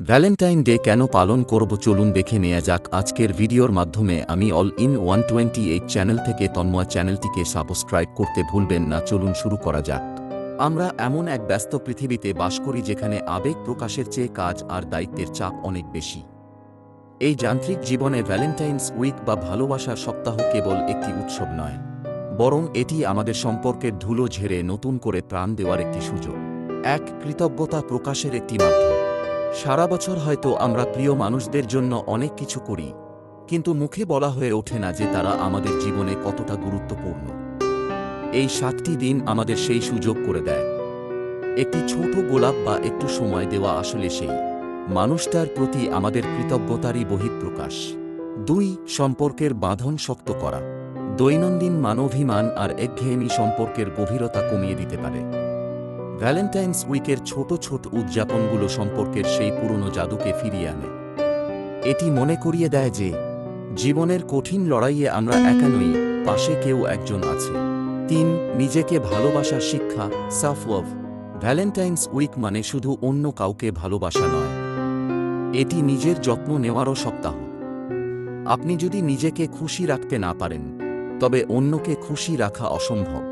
Valentine day কেন পালন করব চলুন দেখে নেওয়া যাক আজকের ভিডিওর মাধ্যমে। আমি অল ইন 128 চ্যানেল থেকে তন্ময়, চ্যানেলটিকে সাবস্ক্রাইব করতে ভুলবেন না। চলুন শুরু করা যাক। আমরা এমন এক ব্যস্ত পৃথিবীতে বাস করি যেখানে আবেগ প্রকাশের চেয়ে কাজ আর দায়িত্বের চাপ অনেক বেশি। এই যান্ত্রিক জীবনে ভ্যালেন্টাইন্স উইক বা ভালোবাসার সপ্তাহ কেবল একটি উৎসব নয়, বরং এটি আমাদের সম্পর্কের ধুলো ঝেড়ে নতুন করে প্রাণ দেওয়ার একটি সুযোগ, এক কৃতজ্ঞতা প্রকাশের একটি মাধ্যম। সারা বছর হয়তো আমরা প্রিয় মানুষদের জন্য অনেক কিছু করি, কিন্তু মুখে বলা হয়ে ওঠে না যে তারা আমাদের জীবনে কতটা গুরুত্বপূর্ণ। এই 7টি দিন আমাদের সেই সুযোগ করে দেয়। একটি ছোট গোলাপ বা একটু সময় দেওয়া আসলে সেই মানুষটার প্রতি আমাদের কৃতজ্ঞতারই বহিঃপ্রকাশ। 2. সম্পর্কের বাঁধন শক্ত করা। দৈনন্দিন মানবাভিমান আর একঘেয়েমি সম্পর্কের গভীরতা কমিয়ে দিতে পারে। ভ্যালেন্টাইন্স উইকের ছোট ছোট উদযাপনগুলো সম্পর্কের সেই পুরনো জাদুকে ফিরিয়ে আনে। এটি মনে করিয়ে দেয় যে জীবনের কঠিন লড়াইয়ে আমরা একা নই, পাশে কেউ একজন আছে। 3. নিজেকে ভালোবাসার শিক্ষা, সেলফ লাভ। ভ্যালেন্টাইন্স উইক মানে শুধু অন্য কাউকে ভালোবাসা নয়, এটি নিজের যত্ন নেওয়ারও সপ্তাহ। আপনি যদি নিজেকে খুশি রাখতে না পারেন, তবে অন্যকে খুশি রাখা অসম্ভব।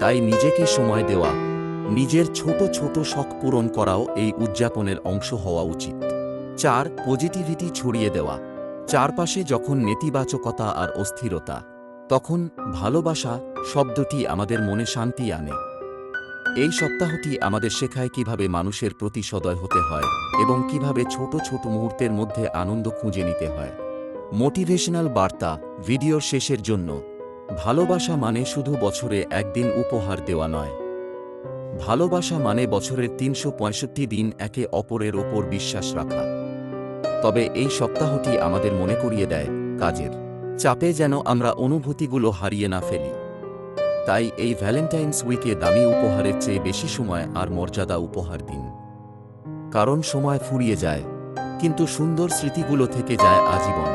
তাই নিজেকে সময় দেওয়া, নিজের ছোট ছোট শখ পূরণ করাও এই উদযাপনের অংশ হওয়া উচিত। 4. পজিটিভিটি ছড়িয়ে দেওয়া। চারপাশে যখন নেতিবাচকতা আর অস্থিরতা, তখন ভালোবাসা শব্দটি আমাদের মনে শান্তি আনে। এই সপ্তাহটি আমাদের শেখায় কিভাবে মানুষের প্রতি সদয় হতে হয় এবং কিভাবে ছোট ছোট মুহূর্তের মধ্যে আনন্দ খুঁজে নিতে হয়। মোটিভেশনাল বার্তা ভিডিওর শেষের জন্য। ভালোবাসা মানে শুধু বছরে একদিন উপহার দেওয়া নয়, ভালোবাসা মানে বছরের 365 দিন একে অপরের ওপর বিশ্বাস রাখা। তবে এই সপ্তাহটি আমাদের মনে করিয়ে দেয়, কাজের চাপে যেন আমরা অনুভূতিগুলো হারিয়ে না ফেলি। তাই এই ভ্যালেন্টাইন্স উইকে দামি উপহারের চেয়ে বেশি সময় আর মর্যাদা উপহার দিন। কারণ সময় ফুরিয়ে যায়, কিন্তু সুন্দর স্মৃতিগুলো থেকে যায় আজীবন।